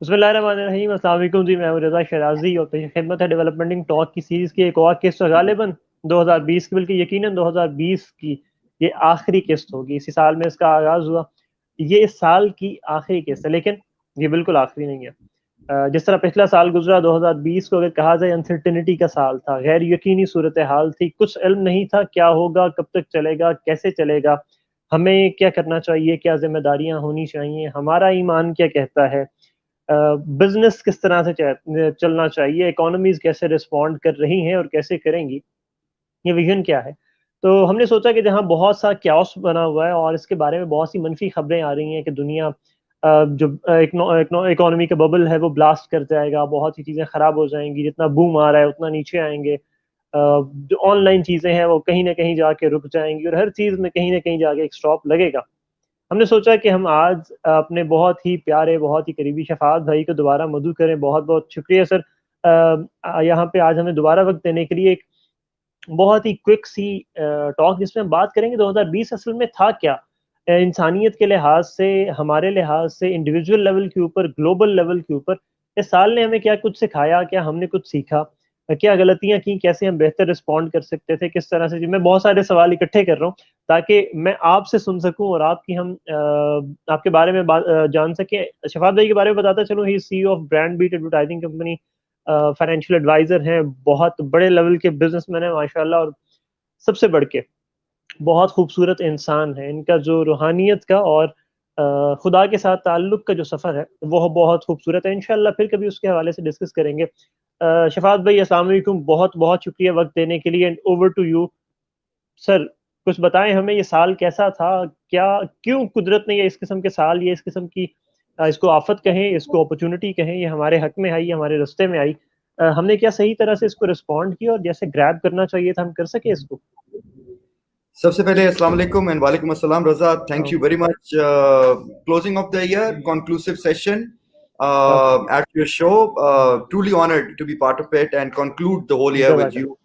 बिस्मिल्लाहिर्रहमानिर्रहीम। अस्सलाम वालेकुम जी, मैं हूं रज़ा शराजी और पेश खिदमत है डेवलपमेंटिंग टॉक की सीरीज़ की एक और किस्त गालिबन 2020 की, बल्कि यकीनन 2020 की ये आखिरी किस्त होगी। इसी साल में इसका आगाज़ हुआ। ये इस साल की आखिरी किस्त है, लेकिन ये बिल्कुल आखिरी नहीं है। जिस तरह पिछला साल गुजरा 2020 को अगर कहा जाए अनसर्टेनिटी का साल था, गैर यकीनी सूरत हाल थी, कुछ इल्म नहीं था क्या होगा, कब तक चलेगा, कैसे चलेगा, हमें क्या करना चाहिए, क्या जिम्मेदारियां होनी चाहिए, हमारा ईमान क्या कहता है, बिजनेस किस तरह से चलना चाहिए, इकोनॉमीज कैसे रिस्पॉन्ड कर रही हैं और कैसे करेंगी, ये विजन क्या है। तो हमने सोचा कि जहाँ बहुत सा क्याओस बना हुआ है और इसके बारे में बहुत सी मनफी खबरें आ रही हैं कि दुनिया जो इकोनॉमी का बबल है वो ब्लास्ट कर जाएगा, बहुत सी चीज़ें ख़राब हो जाएंगी, जितना बूम आ रहा है उतना नीचे आएंगे, जो ऑनलाइन चीज़ें हैं वो कहीं ना कहीं जाके रुक जाएंगी और हर चीज़ में कहीं ना कहीं जाके एक स्टॉप लगेगा। हमने सोचा कि हम आज अपने बहुत ही प्यारे, बहुत ही करीबी शफात भाई को दोबारा मदऊ करें। बहुत बहुत शुक्रिया सर, यहाँ पे आज हमें दोबारा वक्त देने के लिए। एक बहुत ही क्विक सी टॉक जिसमें हम बात करेंगे 2020 असल में था क्या, इंसानियत के लिहाज से, हमारे लिहाज से, इंडिविजुअल लेवल के ऊपर, ग्लोबल लेवल के ऊपर इस साल ने हमें क्या कुछ सिखाया, क्या हमने कुछ सीखा, क्या गलतियां की, कैसे हम बेहतर रिस्पॉन्ड कर सकते थे, किस तरह से। मैं बहुत सारे सवाल इकट्ठे कर रहा हूँ ताकि मैं आपसे सुन सकूं और आपकी हम आपके बारे में जान सके। शफात भाई के बारे में बताता चलूँ, he CEO of Brand Beat advertising company, financial adviser हैं, बहुत बड़े लेवल के बिजनेसमैन हैं माशाल्लाह, और सबसे बढ़ के बहुत खूबसूरत इंसान है। इनका जो रूहानियत का और खुदा के साथ ताल्लुक का जो सफ़र है वो बहुत खूबसूरत है। इंशाल्लाह फिर कभी उसके हवाले से डिस्कस करेंगे। शफात भाई अस्सलाम वालेकुम, बहुत बहुत शुक्रिया वक्त देने के लिए, and over to you sir. कुछ बताएं हमें, ये साल कैसा था, क्या, क्यों कुदरत ने ये इस किस्म के साल, ये इस किस्म की इसको आफत कहें, इसको अपॉर्चुनिटी कहें, ये हमारे हक में आई, हमारे रास्ते में आई, हमने क्या सही तरह से इसको रिस्पॉन्ड किया और जैसे ग्रैब करना चाहिए था हम कर सके इसको। सबसे पहले अस्सलाम वालेकुम एंड वालेकुम अस्सलाम Raza, thank you very much. Closing of the year, conclusive session at your show. Truly honored to be part of it and conclude the whole year with you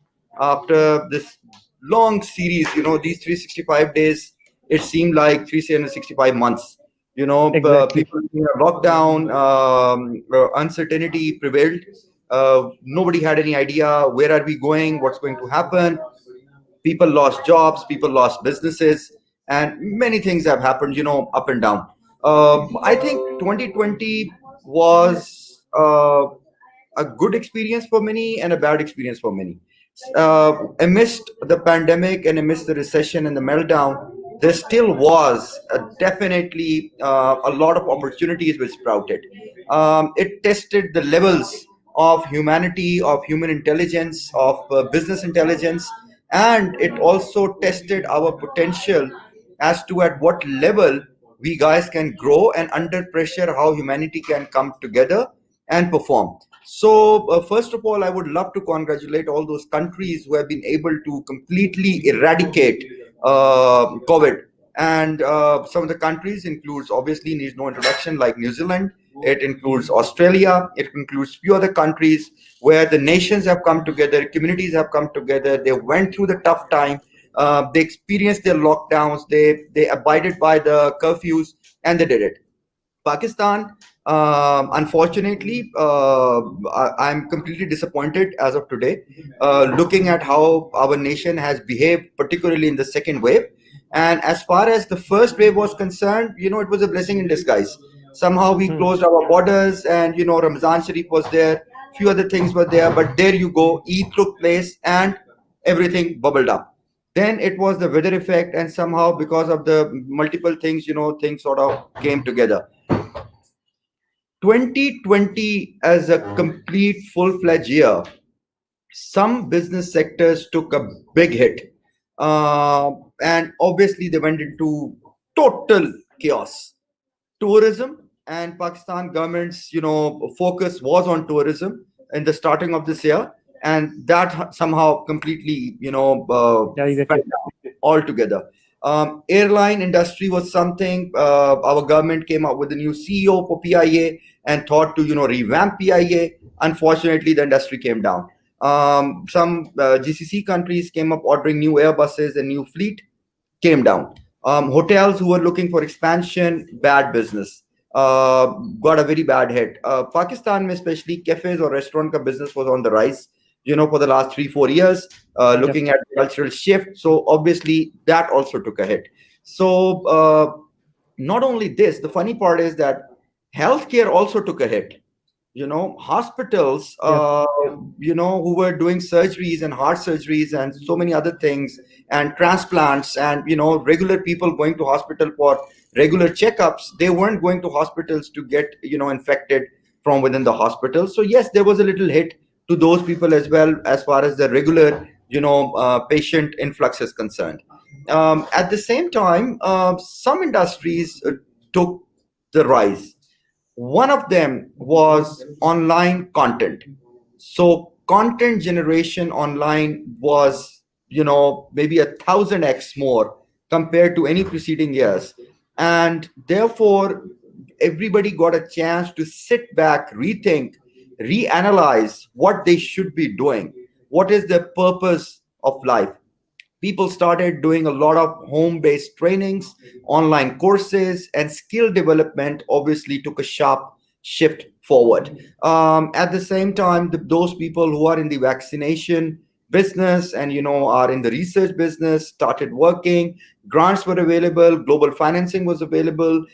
after this long series. You know, these 365 days, it seemed like 365 months. You know, Exactly. people in a lockdown, uncertainty prevailed. Nobody had any idea where are we going, what's going to happen. People lost jobs, people lost businesses, and many things have happened, you know, up and down. I think 2020 was a good experience for many and a bad experience for many. Amidst the pandemic and amidst the recession and the meltdown, there still was definitely a lot of opportunities which sprouted. It tested the levels of humanity, of human intelligence, of business intelligence, and it also tested our potential as to at what level we guys can grow, and under pressure how humanity can come together and perform. So first of all, I would love to congratulate all those countries who have been able to completely eradicate COVID. And some of the countries includes, obviously needs no introduction, like New Zealand. It includes Australia. It includes few other countries where the nations have come together, communities have come together. They went through the tough time. They experienced their lockdowns. They abided by the curfews, and they did it. Pakistan, unfortunately, I'm completely disappointed as of today, looking at how our nation has behaved, particularly in the second wave. And as far as the first wave was concerned, you know, it was a blessing in disguise. Somehow we closed our borders, and you know, Ramzan Sharif was there, few other things were there, but there you go, Eid took place, and everything bubbled up. Then it was the weather effect, and somehow because of the multiple things, you know, things sort of came together. 2020 as a complete full-fledged year, some business sectors took a big hit, and obviously they went into total chaos. Tourism, and Pakistan government's, you know, focus was on tourism in the starting of this year, and that somehow completely, you know, fell down altogether. Airline industry was something, our government came up with a new CEO for PIA and thought to, you know, revamp PIA. Unfortunately, the industry came down. Some GCC countries came up ordering new Airbuses and new fleet, came down. Hotels who were looking for expansion, bad business. got a very bad hit. Pakistan, especially cafes or restaurant ka business was on the rise, for the last 3-4 years, Yep. looking at the cultural shift. So obviously that also took a hit. So not only this, the funny part is that healthcare also took a hit. Hospitals, Yeah. who were doing surgeries and heart surgeries and so many other things and transplants and, regular people going to hospital for regular checkups, they weren't going to hospitals to get, infected from within the hospital. So yes, there was a little hit to those people as well, as far as the regular, patient influx is concerned. At the same time, some industries took the rise. One of them was online content. So content generation online was, maybe 1,000x more compared to any preceding years. And therefore, everybody got a chance to sit back, rethink, reanalyze what they should be doing. What is the purpose of life? People started doing a lot of home based trainings, online courses, and skill development obviously took a sharp shift forward. At the same time, those people who are in the vaccination business and are in the research business started working. Grants were available, global financing was available,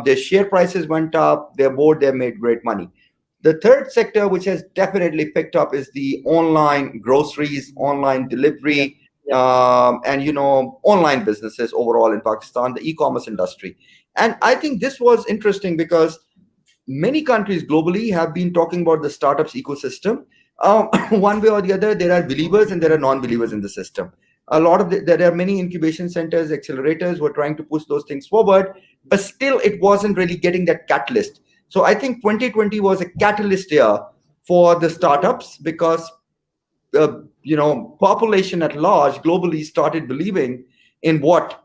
their share prices went up, their board, they made great money. The third sector, which has definitely picked up, is the online groceries, online Yeah. delivery, and online businesses overall in Pakistan, the e-commerce industry. And I think this was interesting because many countries globally have been talking about the startups ecosystem. One way or the other, there are believers and there are non-believers in the system. A lot of there are many incubation centers, accelerators who are trying to push those things forward, but still it wasn't really getting that catalyst. So I think 2020 was a catalyst year for the startups because population at large globally started believing in what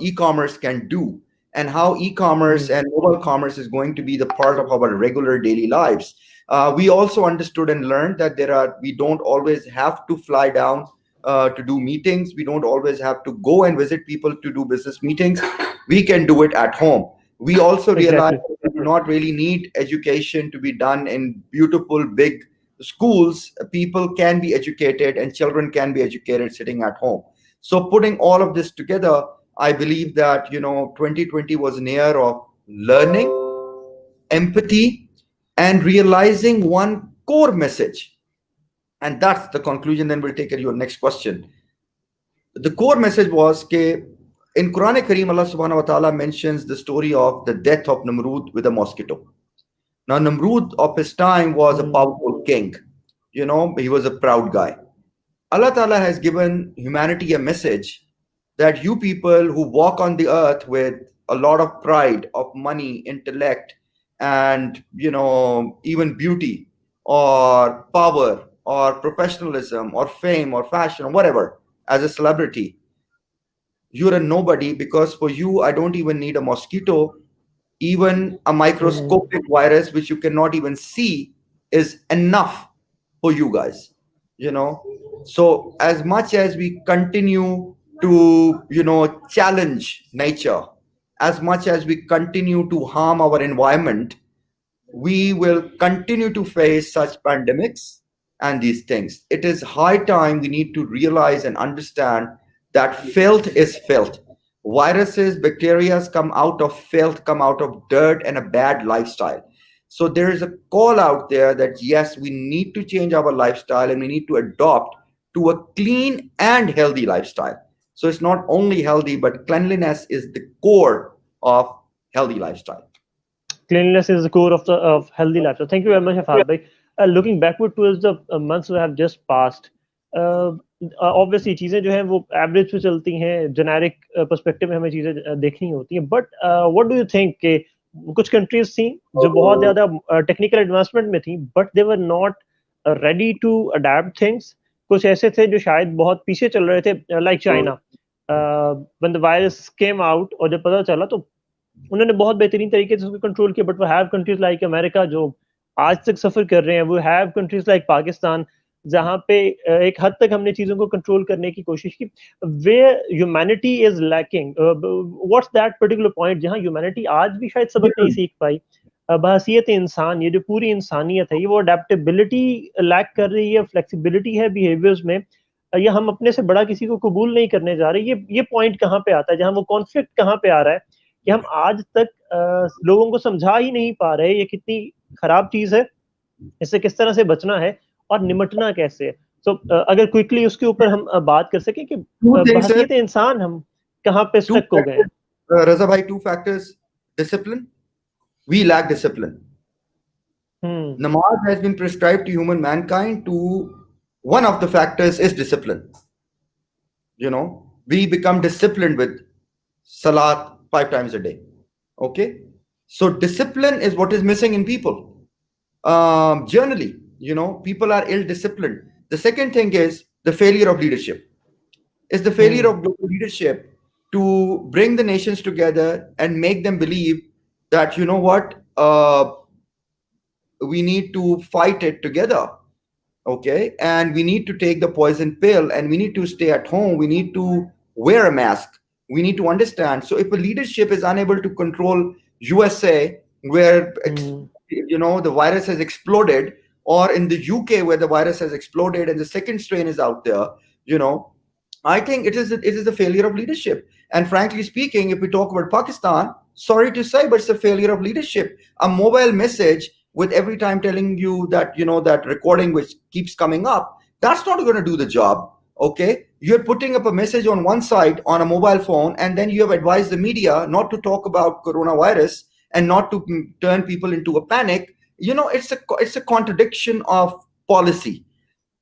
e-commerce can do, and how e-commerce Mhm. and mobile commerce is going to be the part of our regular daily lives. We also understood and learned that we don't always have to fly down to do meetings. We don't always have to go and visit people to do business meetings. We can do it at home. We also realized Exactly. that we do not really need education to be done in beautiful big schools. People can be educated and children can be educated sitting at home. So putting all of this together, I believe that 2020 was an year of learning, empathy, and realizing one core message. And that's the conclusion. Then we'll take your next question. The core message was that in Quran Kareem, Allah subhanahu wa ta'ala mentions the story of the death of Namrud with a mosquito. Now, Namrud of his time was a Mm. powerful king. He was a proud guy. Allah Ta'ala has given humanity a message that you people who walk on the earth with a lot of pride of money, intellect, and even beauty or power or professionalism or fame or fashion or whatever, as a celebrity, you're a nobody, because for you I don't even need a mosquito. Even a Mhm. microscopic virus which you cannot even see is enough for you guys. So as much as we continue to challenge nature, as much as we continue to harm our environment, we will continue to face such pandemics and these things. It is high time we need to realize and understand that filth is filth. Viruses, bacteria come out of filth, come out of dirt and a bad lifestyle. So there is a call out there that yes, we need to change our lifestyle and we need to adopt to a clean and healthy lifestyle. So it's not only healthy, but cleanliness is the core of healthy lifestyle. Cleanliness is the core of the of healthy lifestyle. Thank you very much, Shafaat bhai. Looking backward towards the months that have just passed, uh, obviously चीजें जो हैं वो average पे चलती हैं, generic perspective में हमें चीजें देखनी होती हैं. But what do you think कि कुछ कंट्रीज थी जो बहुत ज्यादा टेक्निकल एडवांसमेंट में थी, but they were not ready to adapt things. कुछ ऐसे थे जो शायद बहुत पीछे चल रहे थे, like China. When the virus came out और जब पता चला तो उन्होंने बहुत बेहतरीन तरीके से उसको कंट्रोल किया. बट वो हैव कंट्रीज लाइक अमेरिका जो आज तक सफर कर रहे हैं. वो हैव कंट्रीज लाइक पाकिस्तान जहाँ पे एक हद तक हमने चीजों को कंट्रोल करने की कोशिश की, where humanity is lacking, what's that particular point जहाँ ह्यूमैनिटी आज भी शायद सबक नहीं सीख पाई। बहसीयत इंसान, ये जो पूरी इंसानियत है, ये वो अडेप्टेबिलिटी लैक कर रही है, फ्लेक्सिबिलिटी है बिहेवियर्स में, या हम अपने से बड़ा किसी को कबूल नहीं करने जा रहे। ये पॉइंट कहाँ पे आता है, जहाँ वो कॉन्फ्लिक्ट कहाँ पे आ रहा है कि हम आज तक लोगों को समझा ही नहीं पा रहे ये कितनी खराब चीज है, इससे किस तरह से बचना है और निमटना कैसे है। तो अगर क्विकली उसके ऊपर हम बात कर सकें कि Two things, sir. बहसीयत इंसान हम कहाँ पे Two स्टक हो गए हैं। factors, Raza bhai, two factors. Discipline. We lack discipline. Hmm Namaz has been prescribed to human mankind to one of the factors is discipline. We become disciplined with salat 5 times a day. Okay. So discipline is what is missing in people. Generally, people are ill disciplined. The second thing is the failure of leadership. Is the failure hmm of global leadership to bring the nations together and make them believe that, we need to fight it together. Okay, and we need to take the poison pill, and we need to stay at home, we need to wear a mask, we need to understand. So if a leadership is unable to control USA, where hmm the virus has exploded, or in the UK where the virus has exploded and the second strain is out there, you know I think it is a failure of leadership. And frankly speaking, if we talk about Pakistan, sorry to say, but it's a failure of leadership. A mobile message with every time telling you that, that recording which keeps coming up, that's not going to do the job. Okay. You're putting up a message on one side on a mobile phone, and then you have advised the media not to talk about coronavirus and not to turn people into a panic. It's a contradiction of policy.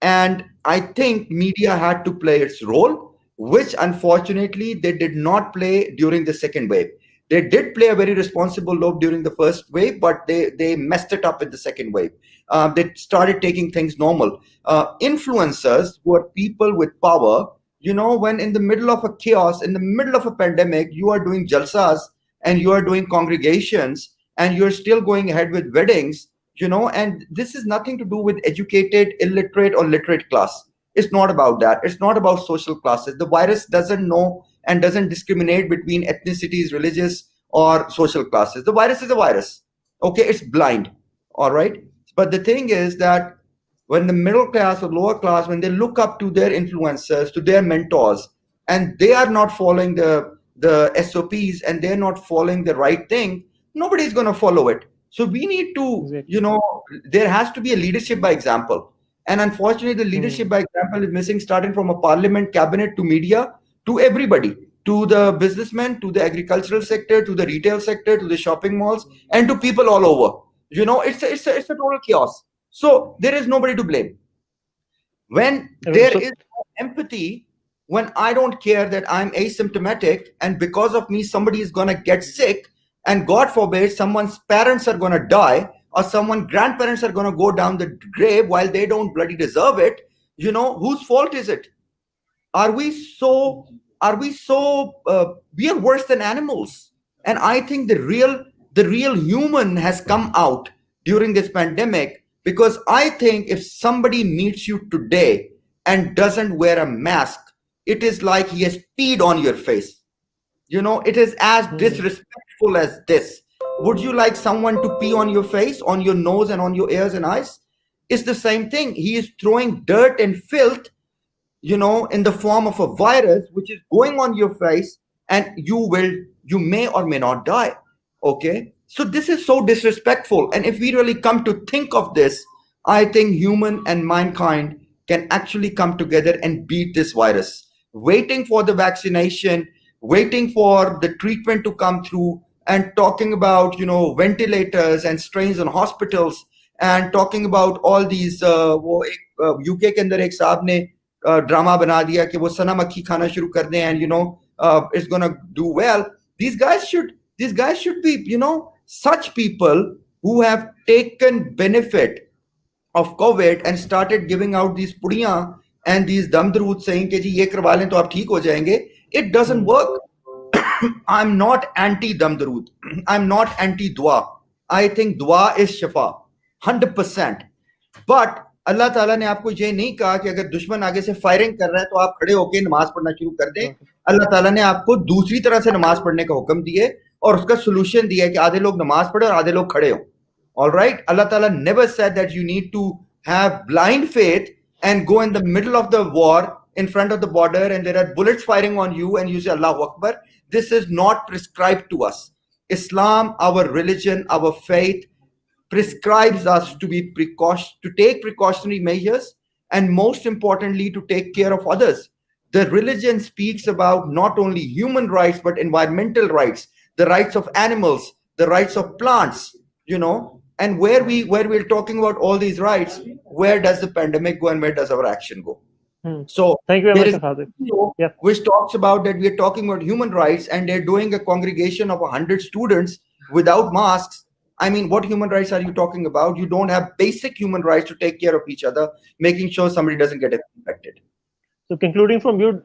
And I think media had to play its role, which unfortunately they did not play during the second wave. They did play a very responsible role during the first wave, but they messed it up in the second wave. They started taking things normal. Influencers, who are people with power, when in the middle of a chaos, in the middle of a pandemic, you are doing jalsas and you are doing congregations and you're still going ahead with weddings, and this is nothing to do with educated, illiterate, or literate class. It's not about that. It's not about social classes. The virus doesn't know and doesn't discriminate between ethnicities, religious, or social classes. The virus is a virus. Okay, it's blind. All right. But the thing is that when the middle class or lower class, when they look up to their influencers, to their mentors, and they are not following the SOPs, and they're not following the right thing, nobody's going to follow it. So we need to, exactly there has to be a leadership by example. And unfortunately, the leadership by example is missing, starting from a parliament, cabinet, to media, to everybody, to the businessmen, to the agricultural sector, to the retail sector, to the shopping malls, and to people all over. It's a total chaos. So there is nobody to blame. When there so is no empathy, when I don't care that I'm asymptomatic and because of me somebody is going to get sick, and God forbid someone's parents are going to die, or someone's grandparents are going to go down the grave while they don't bloody deserve it, whose fault is it? Are we so we are worse than animals? And I think the real human has come out during this pandemic, because I think if somebody meets you today and doesn't wear a mask, it is like he has peed on your face. It is as disrespectful as this. Would you like someone to pee on your face, on your nose, and on your ears and eyes? It's the same thing. He is throwing dirt and filth, in the form of a virus which is going on your face, and you may or may not die. Okay. So this is so disrespectful. And if we really come to think of this, I think human and mankind can actually come together and beat this virus. Waiting for the vaccination, waiting for the treatment to come through, and talking about, ventilators and strains on hospitals, and talking about all these वो एक UK के अंदर एक साहब ने drama बना दिया कि वो सना मक्खी खाना शुरू कर दें, and it's gonna do well. These guys should be, such people who have taken benefit of COVID and started giving out these pudiyan and these damdarud, saying कि जी ये करवा लें तो आप ठीक हो जाएंगे. It doesn't work. I'm not anti damdarud. I'm not anti dua. I think dua is shafa, 100%. But अल्लाह ताला ने आपको ये नहीं कहा कि अगर दुश्मन आगे से फायरिंग कर रहा है तो आप खड़े होकर नमाज पढ़ना शुरू कर दें। अल्लाह ताला ने आपको दूसरी तरह से नमाज पढ़ने का हुक्म दिए और उसका सोल्यूशन दिया है कि आधे लोग नमाज पढ़े और आधे लोग खड़े हो। All right, Allah Ta'ala never said that you need to have blind faith and go in the middle of the war in front of the border and there are bullets firing on you and you say Allahu Akbar. This is not prescribed to us. Islam, our religion, our faith prescribes us to be to take precautionary measures and most importantly to take care of others. The religion speaks about not only human rights but environmental rights, the rights of animals, the rights of plants, you know. And where we're talking about all these rights, where does the pandemic go and where does our action go? So thank you very there much, is Shafaat. yeah. Which talks about that we are talking about human rights and they're doing a congregation of 100 students without masks. I mean, what human rights are you talking about? You don't have basic human rights to take care of each other, making sure somebody doesn't get infected. So concluding from your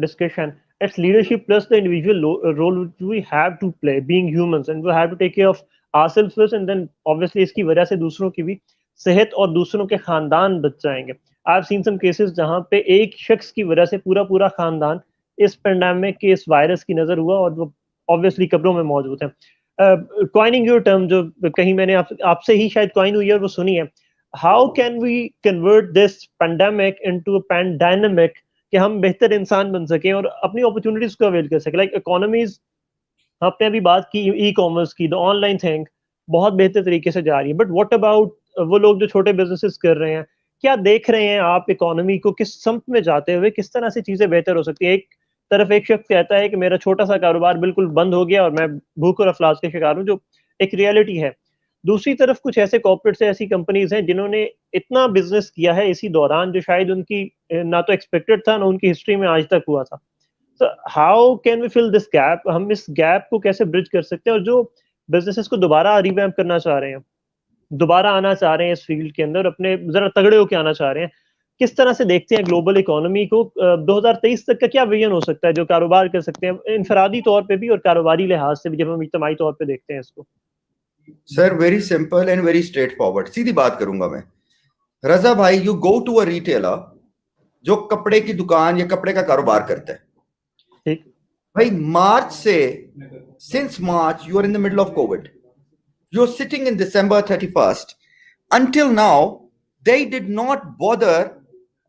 discussion, it's leadership plus the individual role which we have to play, being humans, and we have to take care of ourselves first, and then obviously इसकी वजह से दूसरों की भी सेहत और दूसरों के खानदान बच जाएंगे. I've seen some cases जहाँ पे एक शख्स की वजह से पूरा पूरा खानदान इस पेंडेमिक के इस वायरस की नजर हुआ और वो ऑब्वियसली कब्रों में मौजूद हैं. कॉइनिंग योर टर्म जो कहीं मैंने आपसे ही शायद कॉइन हुई है और वो सुनी है. How can we convert this pandemic into a pandemic कि हम बेहतर इंसान बन सकें और अपनी अपॉर्चुनिटीज को अवेल कर सकें. लाइक इकोनॉमीज, आपने अभी बात की ई कॉमर्स की, द ऑनलाइन थिंग बहुत बेहतर तरीके से जा रही है, बट व्हाट अबाउट वो लोग जो छोटे बिजनेसेस कर रहे हैं? क्या देख रहे हैं आप इकोनॉमी को किस सम्त में जाते हुए, किस तरह से चीजें बेहतर हो सकती है? एक तरफ एक शख्स कहता है कि मेरा छोटा सा कारोबार बिल्कुल बंद हो गया और मैं भूख और अफलास के शिकार हूँ, जो एक रियलिटी है. दूसरी तरफ कुछ ऐसे कॉर्पोरेट्स हैं, ऐसी कंपनीज हैं जिन्होंने इतना बिजनेस किया है इसी दौरान जो शायद उनकी ना तो एक्सपेक्टेड था ना उनकी हिस्ट्री में आज तक हुआ था. So how can we fill this gap? हम इस गैप को कैसे ब्रिज कर सकते हैं? और जो बिजनेसेस को दोबारा रिवैम्प करना चाह रहे हैं, दोबारा आना चाह रहे हैं इस फील्ड के अंदर, अपने जरा तगड़े होकर आना चाह रहे हैं, किस तरह से देखते हैं ग्लोबल इकोनॉमी को? 2023 तक का क्या विजन हो सकता है जो कारोबार कर सकते हैं इनफरादी तौर पे भी और कारोबारी लिहाज से भी, जब हम इज्तिमाई तौर पे देखते हैं इसको? Sir very simple and very straightforward. सीधी बात करूंगा मैं. रजा भाई, you go to a retailer जो कपड़े की दुकान या कपड़े का कारोबार करता है. ठीक भाई, मार्च से, since March you are in the middle of covid. You're sitting in December 31st. Until now, they did not bother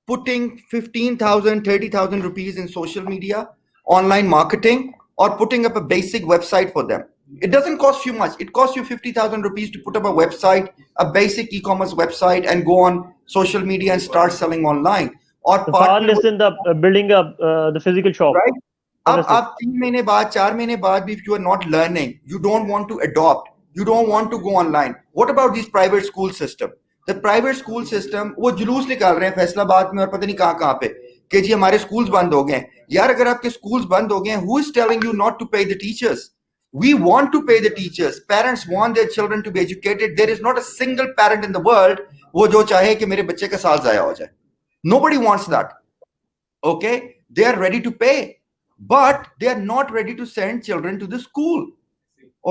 putting 15,000, 30,000 rupees in social media, online marketing, or putting up a basic website for them. It doesn't cost you much. It costs you 50,000 rupees to put up a website, a basic e-commerce website, and go on social media and start selling online. Or far less than the building up the physical shop. Right? आप 3 महीने बाद, 4 महीने बाद भी, if you are not learning, you don't want to adopt, you don't want to go online. What about these private school system? The private school system, वो जुलूस निकाल रहे हैं फैसलाबाद में और पता नहीं कहाँ कहाँ पे कि जी हमारे स्कूल्स बंद हो गए हैं. यार, अगर आपके स्कूल्स बंद हो गए हैं, who is telling you not to pay the teachers? We want to pay the teachers. Parents want their children to be educated. There is not a single parent in the world वो जो चाहे कि मेरे बच्चे का साल जाया हो जाए. Nobody wants that. Okay? They are ready to pay, but they are not ready to send children to the school.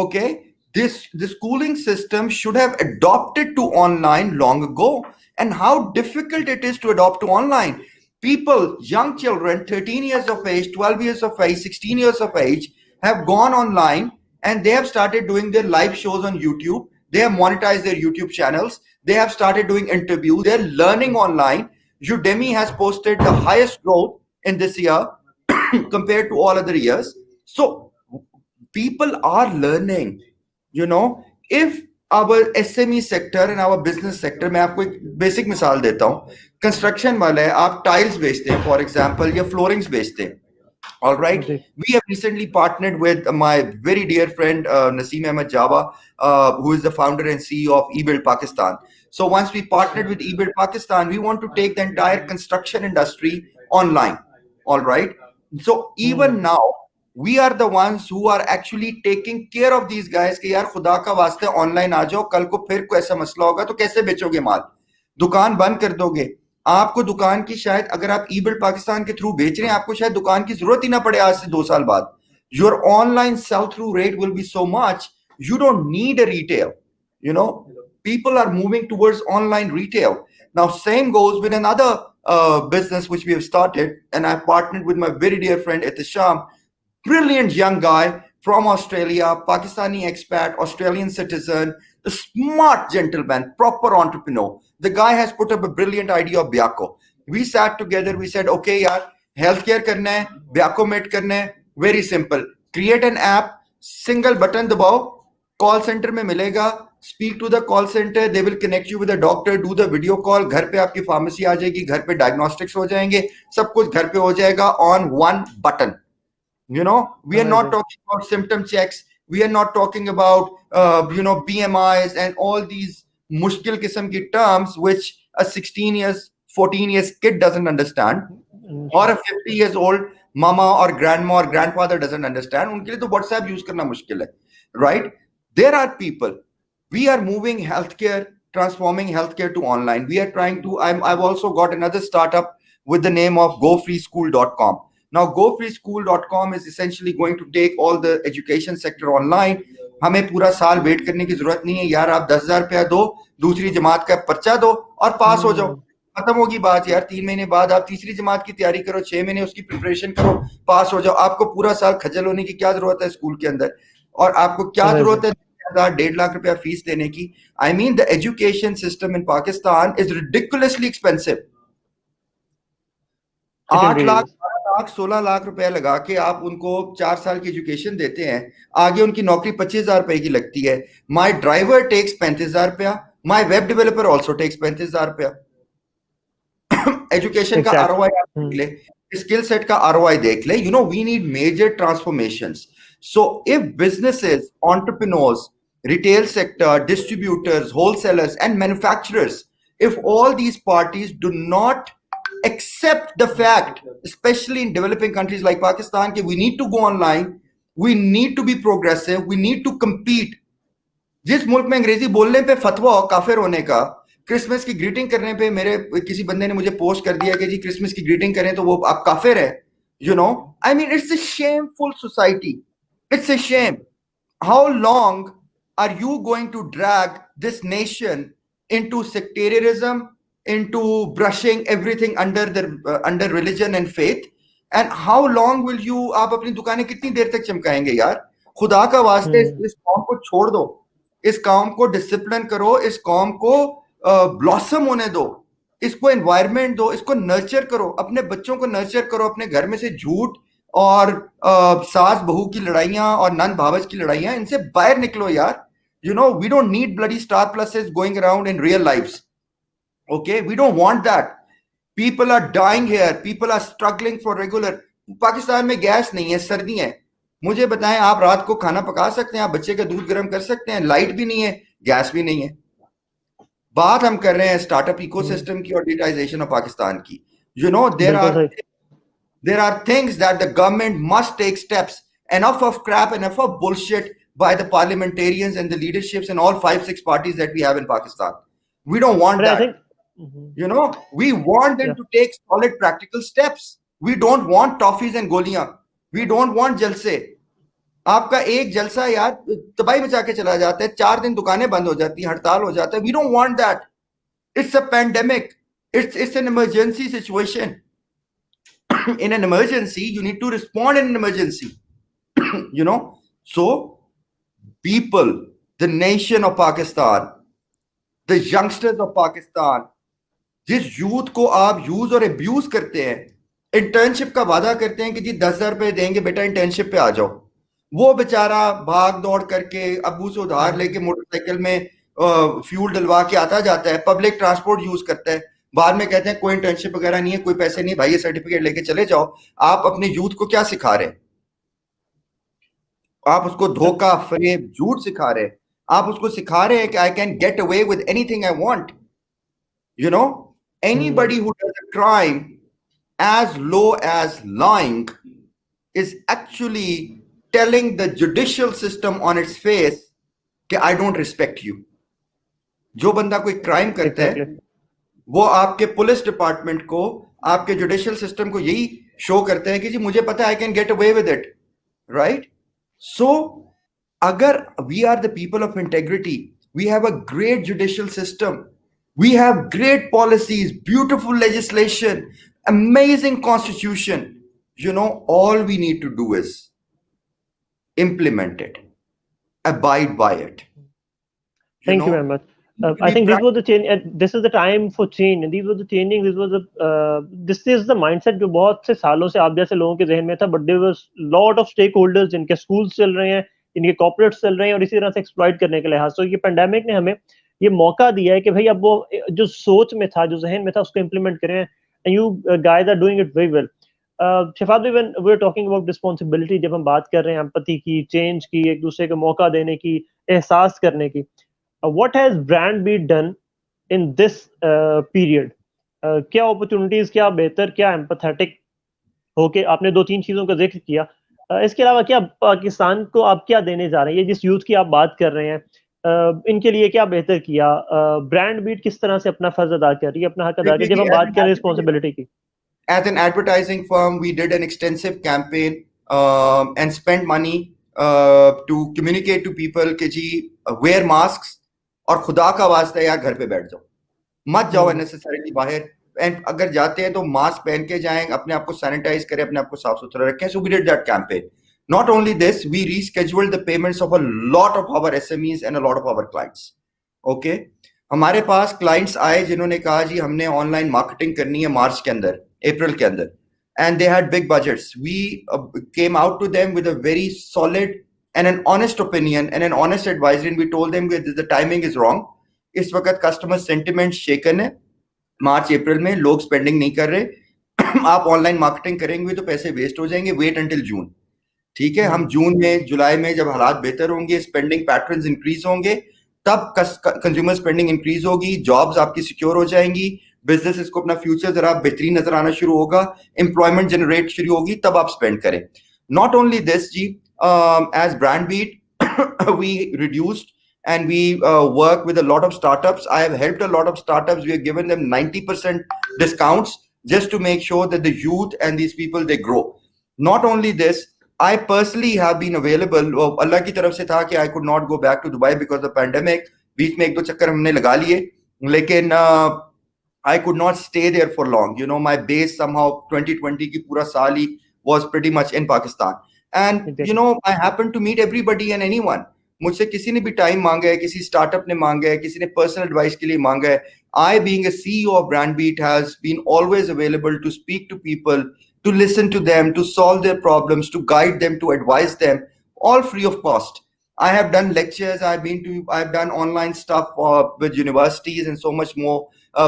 Okay? The schooling system should have adopted to online long ago. And how difficult it is to adopt to online. People, young children, 13 years of age, 12 years of age, 16 years of age, have gone online and they have started doing their live shows on YouTube. They have monetized their YouTube channels. They have started doing interviews. They're learning online. Udemy has posted the highest growth in this year compared to all other years. So people are learning. You know, if our SME sector and our business sector, मैं आपको एक basic मिसाल देता हूँ. Construction वाला है, आप tiles बेचते हैं फॉर एग्जांपल, या फ्लोरिंग्स बेचते हैं. All right. We have recently partnered with my very dear friend Naseem Ahmed Java, who is the founder and CEO of eBuild Pakistan. So once we partnered with eBuild Pakistan, we want to take the entire construction industry online. All right. So even now, we are the ones who are actually taking care of these guys कि यार खुदा का वास्ते online आ जाओ, कल को फिर कोई ऐसा मसला होगा तो कैसे बेचोगे माल? दुकान बंद कर दोगे. आपको दुकान की शायद, अगर आप eBuild पाकिस्तान के थ्रू बेच रहे हैं, आपको शायद दुकान की जरूरत ही ना पड़े आज से 2 साल बाद. Your online sell through rate will be so much, you don't need a retail. You know, people are moving towards online retail. Now same goes with another business which we have started, and I partnered with my very dear friend Itisham, brilliant young guy from Australia, Pakistani expat, Australian citizen, a smart gentleman, proper entrepreneur. The guy has put up a brilliant idea of Biako. We sat together, we said, okay, yaar, healthcare karna hai, Biako mate karna hai, very simple. Create an app, single button dabao, call centre में मिलेगा, speak to the call centre, they will connect you with the doctor, do the video call, घर पे आपकी pharmacy आ जाएगी, घर पे diagnostics हो जाएंगे, सब कुछ घर पे हो जाएगा on one button. You know, we are not Amazing. talking about symptom checks. We are not talking about, BMIs and all these mushkil kisam ki terms which a 16 years, 14 years kid doesn't understand, or a 50 years old mama or grandma or grandfather doesn't understand. उनके लिए तो WhatsApp use करना मुश्किल है, right? There are people. We are moving healthcare, transforming healthcare to online. We are trying to. I've also got another startup with the name of GoFreeSchool.com. Now, GoFreeSchool.com is essentially going to take all the education sector online. हमें पूरा साल wait करने की जरूरत नहीं है यार. आप 10,000 रुपया दो, दूसरी जमात का पर्चा दो और पास हो जाओ. खत्म होगी बात यार. 3 महीने बाद आप तीसरी जमात की तैयारी करो, 6 महीने उसकी प्रिपरेशन करो, पास हो जाओ. आपको पूरा साल खजल होने की क्या जरूरत है स्कूल के अंदर? और आपको क्या जरूरत है 1.5 लाख रुपया फीस देने की? I mean the education system in Pakistan is ridiculously expensive. 8 lakh, 12 lakh, 16 lakh रुपए लगा के आप उनको 4 साल की एजुकेशन देते हैं, आगे उनकी नौकरी 25,000 रुपए की लगती है. माई ड्राइवर टेक्स 35,000 रुपया, my web developer also takes 35,000 रुपया. एजुकेशन का आरओआई आप देख ले, स्किल सेट का आरओआई देख ले. We need major transformations. So if businesses, entrepreneurs, retail sector, distributors, wholesalers, and manufacturers, if all these parties do not accept the fact, especially in developing countries like Pakistan, that we need to go online, we need to be progressive, we need to compete. जिस मुल्क में अंग्रेजी बोलने पे फतवा हो काफिर होने का, क्रिसमस की ग्रीटिंग करने पे मेरे किसी बंदे ने मुझे पोस्ट कर दिया कि जी क्रिसमस की ग्रीटिंग करें तो वो आप काफिर है. I mean, it's a shameful society. It's a shame. How long are you going to drag this nation into sectarianism, into brushing everything under religion and faith? And how long will you, आप अपनी दुकानें कितनी देर तक चमकाएंगे यार? खुदा का वास्ते इस कौम को छोड़ दो, इस कौम को डिसिप्लिन करो, इस कौम को ब्लॉसम होने दो, इसको एनवायरनमेंट दो, इसको नर्चर करो, अपने बच्चों को नर्चर करो. अपने घर में से झूठ और सास बहू की लड़ाइयां और नंद भावज की लड़ाइयां, इनसे बाहर निकलो यार. We don't need bloody star pluses going around in real lives. Okay, we don't want that. People are dying here, people are struggling for regular. Pakistan में गैस नहीं है, सर्दी है. मुझे बताएं, आप रात को खाना पका सकते हैं, आप बच्चे का दूध गर्म कर सकते हैं, लाइट भी नहीं है, गैस भी नहीं है. बात हम कर रहे हैं स्टार्टअप इकोसिस्टम की और डिजिटाइजेशन ऑफ पाकिस्तान की. There are things that the government must take steps. Enough of crap, enough of bullshit by the parliamentarians and the leaderships and all 5-6 parties that we have in Pakistan. We don't want that. We want them to take solid practical steps. We don't want toffees and goliyan. We don't want jalse. आपका एक जलसा यार तबाही मचा के चला जाता है, 4 दिन दुकानें बंद हो जाती हैं, हड़ताल हो जाता है. We don't want that. It's a pandemic. It's an emergency situation. In an emergency, you need to respond in an emergency. So people, the nation of Pakistan, the youngsters of Pakistan, जिस youth को आप use और abuse करते हैं, internship का वादा करते हैं कि जी 10,000 रुपए देंगे बेटा, इंटर्नशिप पे आ जाओ. वो बेचारा भाग दौड़ करके अबू से उधार लेके मोटरसाइकिल में फ्यूल डलवा के आता जाता है, पब्लिक ट्रांसपोर्ट यूज करता है, बाद में कहते हैं कोई इंटर्नशिप वगैरह नहीं है, कोई पैसे नहीं भाई, ये सर्टिफिकेट लेके चले जाओ. आप अपने यूथ को क्या सिखा रहे हैं? आप उसको धोखा, फरेब, झूठ सिखा रहे हैं. आप उसको सिखा रहे हैं कि आई can get away with anything I want. Anybody who does a crime as low as lying is actually telling the judicial system on its face कि I don't respect you. जो बंदा कोई क्राइम करता है वो आपके पुलिस डिपार्टमेंट को, आपके जुडिशियल सिस्टम को यही शो करते हैं कि जी मुझे पता है I can get away with it, right? So अगर we are the people of integrity, we have a great judicial system, We have great policies, beautiful legislation, amazing constitution. All we need to do is implement it, abide by it. Thank you very much. I We think this was practice. the change. This is the time for change. And these were the changing. This was the. This is the mindset जो बहुत से सालों से आप जैसे लोगों के जहन में था. But there was lot of stakeholders जिनके schools चल रहे हैं, इनके corporates चल रहे हैं और इसी तरह से exploit करने के लिहाज. तो ये pandemic ने हमें ये मौका दिया है कि भाई अब वो जो सोच में था, जो जहन में था, उसको implement करें. And you guys are doing it very well. Shafat भाई, when we're talking about responsibility, जब हम बात कर रहे हैं empathy की, change की, एक दूसरे को मौका देने की, एहसास करने की. What has brand beat done in this period? क्या अपॉर्चुनिटीज, क्या बेहतर, क्या एम्पैथेटिक होके आपने दो तीन चीजों का जिक्र किया. इसके अलावा क्या पाकिस्तान को आप क्या देने जा रहे हैं? ये जिस यूथ की आप बात कर रहे हैं, इनके लिए क्या बेहतर किया? ब्रांड बीट किस तरह से अपना फर्ज अदा कर रही है, अपना हक अदा कर रही है, जब हम बात करें रिस्पॉन्सिबिलिटी की? As an advertising firm, we did an extensive campaign and spent money to communicate to people कि जी wear masks और खुदा का वास्ता यार घर पे बैठ जाओ, मत जाओ अननेसेसरीली बाहर. एंड अगर जाते हैं तो मास्क पहन के जाएं, अपने आप को सैनिटाइज करें, अपने आप को साफ सुथरा रखें. So we did that campaign. Not only this, we rescheduled the payments of a lot of our SMEs and a lot of our clients. Okay, हमारे पास क्लाइंट्स आए जिन्होंने कहा जी हमने ऑनलाइन मार्केटिंग करनी है मार्च के अंदर, अप्रैल के अंदर, and they had big budgets. We came out to them with a very solid and an honest opinion and an honest advisory, and we told them that the timing is wrong. इस वक्त customer sentiment शेकन है, मार्च अप्रैल में लोग spending नहीं कर रहे. आप online marketing करेंगे तो पैसे वेस्ट हो जाएंगे. Wait until June. ठीक है, हम जून में, जुलाई में जब हालात बेहतर होंगे, स्पेंडिंग पैटर्न्स इंक्रीज होंगे, तब कंज्यूमर स्पेंडिंग इंक्रीज होगी, जॉब्स आपकी सिक्योर हो जाएंगी, बिजनेस को अपना फ्यूचर जरा बेहतरीन नजर आना शुरू होगा, एम्प्लॉयमेंट जनरेट शुरू होगी, तब आप स्पेंड करें. नॉट ओनली दिस जी, as Brand Beat we reduced and we work with a lot of startups. I have helped a lot of startups. We have given them 90% discounts just to make sure that the youth and these people, they grow. Not only this, I personally have been available. Allah की तरफ से था कि I could not go back to Dubai because of the pandemic. बीच में एक दो चक्कर हमने लगा लिए, लेकिन I could not stay there for long. My base somehow 2020 की पूरा साल ही was pretty much in Pakistan. And I happened to meet everybody and anyone. मुझसे किसी ने भी टाइम मांगा है, किसी स्टार्टअप ने मांगा है, किसी ने पर्सनल एडवाइस के लिए मांगा है. I, being a CEO of Brandbeat, has been always available to speak to people, to listen to them, to solve their problems, to guide them, to advise them, all free of cost. I have done lectures. I've done online stuff with universities and so much more.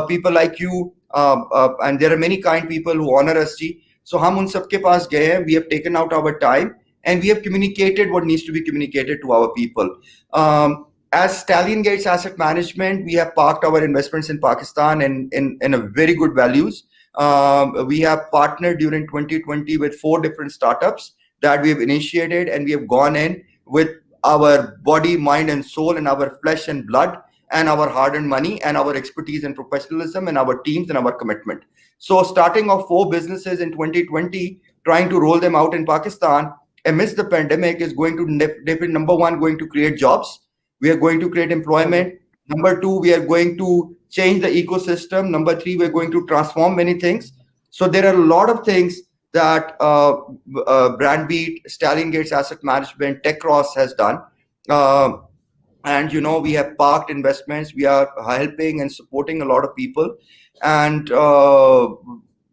People like you, and there are many kind people who honor us, ji. So हम उन सबके पास गए हैं. We have taken out our time and we have communicated what needs to be communicated to our people. As Stallion Gates Asset Management, we have parked our investments in Pakistan in a very good values. We have partnered during 2020 with 4 different startups that we have initiated, and we have gone in with our body, mind, and soul, and our flesh and blood, and our hard-earned money, and our expertise and professionalism, and our teams, and our commitment. So starting off 4 businesses in 2020, trying to roll them out in Pakistan amidst the pandemic is going to definitely, number one, going to create jobs. We are going to create employment. Number 2, we are going to change the ecosystem. Number 3, we're going to transform many things. So there are a lot of things that Brandbeat, Stallion Gates Asset Management, TechCross has done. And we have parked investments. We are helping and supporting a lot of people. And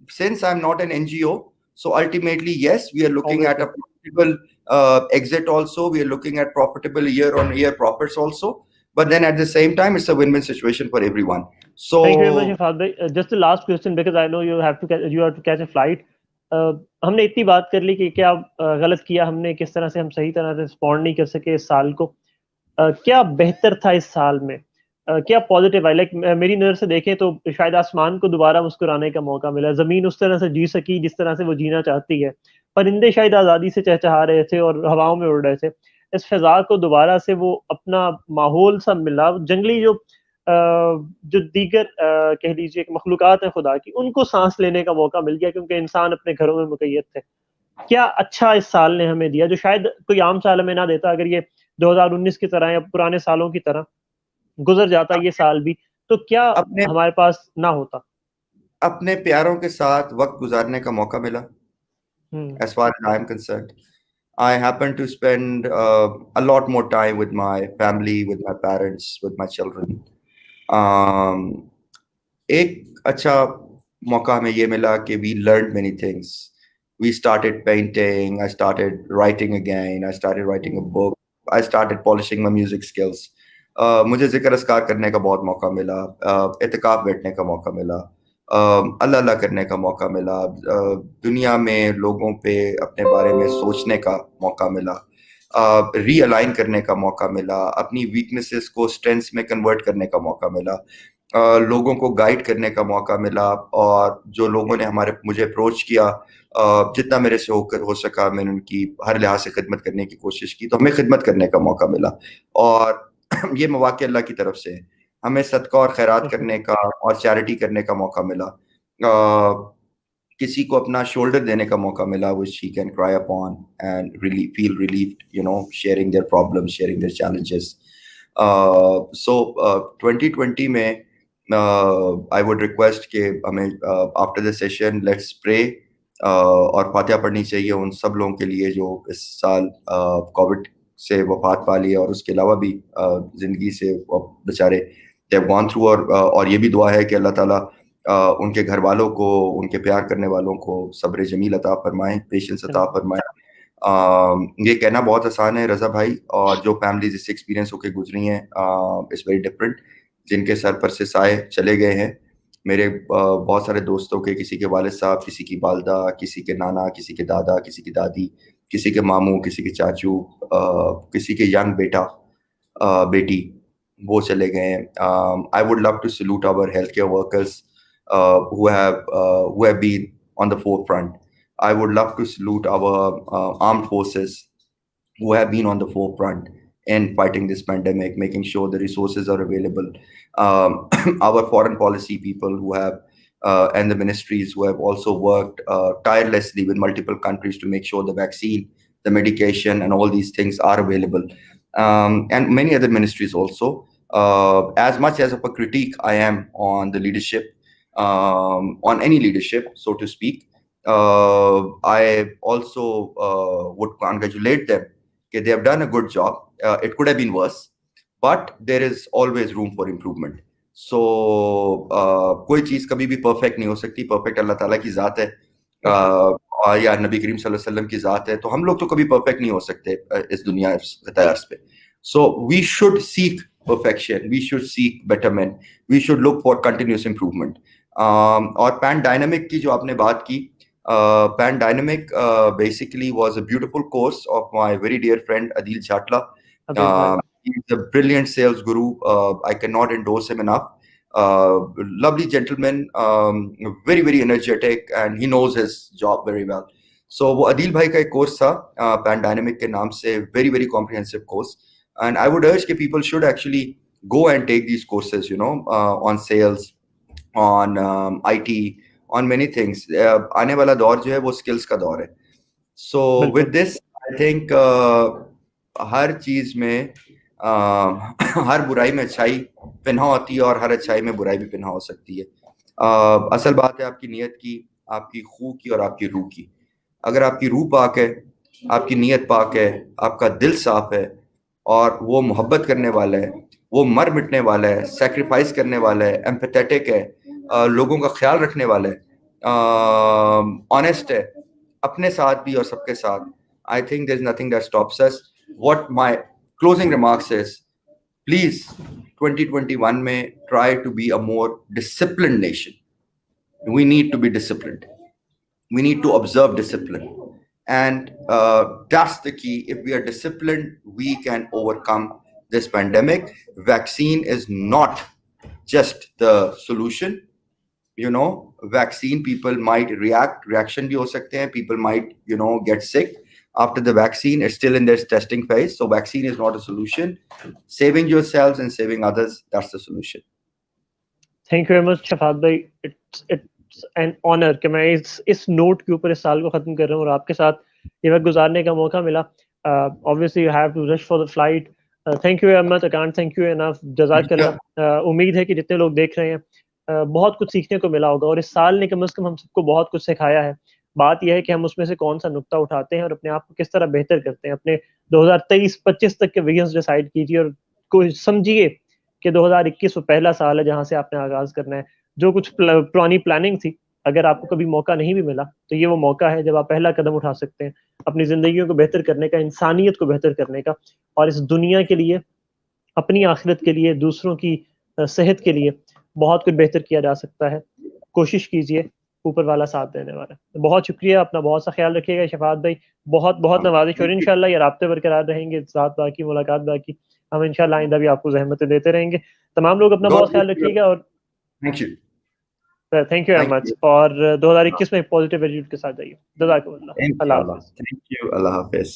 since I'm not an NGO, so ultimately, yes, we are looking at a profitable exit also. We are looking at profitable year-on-year profits also. But then at the same time, it's a win-win situation for everyone. So thank you very much, Shafaat bhai. Just the last question, because I know you have to catch a flight. हमने इतनी बात कर ली कि क्या गलत किया हमने, किस तरह से हम सही तरह से रिस्पॉन्ड नहीं कर सके इस साल को. क्या बेहतर था इस साल में? क्या पॉजिटिव है? लाइक मेरी नज़र से देखें तो शायद आसमान को दोबारा मुस्कुराने का मौका मिला, ज़मीन उस तरह से जी सकी जिस तरह से वो जीना चाहती है, परिंदे शायद आज़ादी से चहचहा रहे थे और हवाओं में उड़ रहे थे. इस फिजा को दोबारा से वो अपना माहौल सा मिला, जंगली जो दीगर कह लीजिए मखलूक़ात हैं खुदा की, उनको सांस लेने का मौका मिल गया, क्योंकि इंसान अपने घरों में मुक़य्यद थे. क्या अच्छा इस साल ने हमें दिया जो शायद कोई आम साल हमें ना देता, अगर ये 2019 की तरह या पुराने सालों की तरह गुजर जाता ये साल भी, तो क्या अपने हमारे पास ना होता? अपने प्यारों के साथ वक्त गुजारने का मौका मिला. हम्म। As far as I am concerned, I happen to spend a lot more time with my family, with my parents, with my children. um, एक अच्छा मौका हमें ये मिला कि we learned many things. We started painting. I started writing again. I started writing a book. I started polishing my music skills. मुझे ज़िक्र अस्कार करने का बहुत मौका मिला. एतिकाफ़ बैठने का मौका मिला. अल्लाह अल्लाह करने का मौका मिला. दुनिया में लोगों पे अपने बारे में सोचने का मौका मिला. रीअलाइन करने का मौका मिला. अपनी वीकनेसेस को स्ट्रेंथ्स में कन्वर्ट करने का मौका मिला. लोगों को गाइड करने का मौका मिला. और जो लोगों ने मुझे अप्रोच किया, जितना मेरे से हो सका मैंने उनकी हर लिहाज से खिदमत करने की कोशिश की. तो हमें खिदमत करने का मौका मिला. और ये मौके अल्लाह की तरफ से हैं. हमें सदका और खैरात करने का और चैरिटी करने का मौका मिला. किसी को अपना शोल्डर देने का मौका मिला, which he can cry upon and really feel relieved, sharing their problems, sharing their challenges. So 2020 में I would request कि हमें after the session let's pray और फातिहा पढ़नी चाहिए उन सब लोगों के लिए जो इस साल कोविड से वफात पा ली और उसके अलावा भी ज़िंदगी से बेचारे they have gone through. और ये भी दुआ है कि अल्लाह ताला उनके घर वालों को, उनके प्यार करने वालों को सब्र जमील अता फरमाएं, पेशेंस अता फरमाएं. ये कहना बहुत आसान है रज़ा भाई, और जो फैमिलीज इससे एक्सपीरियंस होकर गुजरी हैं इट्स वेरी डिफरेंट. जिनके सर पर से साए चले गए हैं, मेरे बहुत सारे दोस्तों के, किसी के वालिद साहब, किसी की वालदा, किसी के नाना, किसी के दादा, किसी की दादी, किसी के मामू, किसी के चाचू, किसी के यंग बेटा बेटी, वो चले गए हैं. I would love to salute our health care workers who have been on the forefront. I would love to salute our armed forces who have been on the forefront in fighting this pandemic, making sure the resources are available. Our foreign policy people who have and the ministries who have also worked tirelessly with multiple countries to make sure the vaccine, the medication, and all these things are available. And many other ministries also. As much as of a critique I am on the leadership, on any leadership, so to speak, I also would congratulate them that they have done a good job. It could have been worse, but there is always room for improvement. So कोई चीज़ कभी भी perfect नहीं हो सकती. Perfect अल्लाह ताला की ज़ात है, या नबी करीम सल्लल्लाहु अलैहि वसल्लम की ज़ात है. तो हम लोग तो कभी perfect नहीं हो सकते इस दुनिया तर्ज पे. So we should seek perfection. We should seek betterment. We should look for continuous improvement. और पैन डायनामिक की जो आपने बात की, pan dynamic basically was a beautiful course of my very dear friend Adil Chatla. He's a brilliant sales guru. I cannot endorse him enough. Lovely gentleman, very very energetic, and he knows his job very well. So वो अदील भाई का एक course था pan dynamic के नाम से, very very comprehensive course. And I would urge that people should actually go and take these courses, on sales, on IT, on many things. आने वाला दौर जो है वो skills का दौर है. So with this, I think हर चीज में हर बुराई में अच्छाई पिन्हा होती है और हर अच्छाई में बुराई भी पिन्हा हो सकती है. असल बात है आपकी नीयत की, आपकी खूह की और आपकी रूह की. अगर आपकी रूह पाक है, आपकी नीयत पाक है, आपका दिल साफ है, और वो मोहब्बत करने वाला है, वो मर मिटने वाला है, सेक्रीफाइस करने वाला है, एम्पैथेटिक है, लोगों का ख्याल रखने वाला है, ऑनेस्ट है, अपने साथ भी और सबके साथ, I think there is nothing that stops us. What my closing remarks is, please 2021 में try to be a more disciplined nation. We need to be disciplined. We need to observe discipline. And that's the key. If we are disciplined, we can overcome this pandemic. Vaccine is not just the solution. Vaccine, people might reaction bhi ho sakte hain. People might, get sick after the vaccine. It's still in their testing phase. So vaccine is not a solution. Saving yourselves and saving others, that's the solution. Thank you very much Shafat भाई. It's an honour कि मैं इस note के ऊपर इस साल को ख़त्म कर रहा हूँ और आपके साथ ये वक्त गुजारने का मौका मिला. Obviously you have to rush for the flight. Thank you Ahmed, I can't thank you enough, जज़ाकल्लाह। उम्मीद है कि जितने लोग देख रहे हैं बहुत कुछ सीखने को मिला होगा, और इस साल ने कम से कम हम सबको बहुत कुछ सिखाया है। बात यह है कि हम उसमें से कौन सा नुक्ता उठाते हैं और अपने आप को किस तरह बेहतर करते हैं। अपने 2023-25 तक के विजन्स डिसाइड कीजिए और कोई समझिए कि 2021 वो पहला साल है जहां से आपने आगाज करना है। जो कुछ पुरानी प्लानिंग थी, अगर आपको कभी मौका नहीं भी मिला तो ये वो मौका है जब आप पहला कदम उठा सकते हैं अपनी जिंदगियों को बेहतर करने का, इंसानियत को बेहतर करने का, और इस दुनिया के लिए, अपनी आखिरत के लिए, दूसरों की सेहत के लिए बहुत कुछ बेहतर किया जा सकता है। कोशिश कीजिए, ऊपर वाला साथ देने वाला है। बहुत शुक्रिया, अपना बहुत सा ख्याल रखिएगा शफात भाई। बहुत बहुत नवाजिश, और इंशाल्लाह ये राब्ते बरकरार रहेंगे, साथ बाकी मुलाकात बाकी, हम इंशाल्लाह आइंदा भी आपको जहमतें देते रहेंगे। तमाम लोग अपना God बहुत bless ख्याल you. रखिएगा, और Thank you. Thank you very Thank much, you. और 2021 में पॉजिटिव एटीट्यूड के साथ जाइए। जज़ाकल्लाह, अल्लाह Inshallah. हाफिज़। Thank you. Allah Hafiz.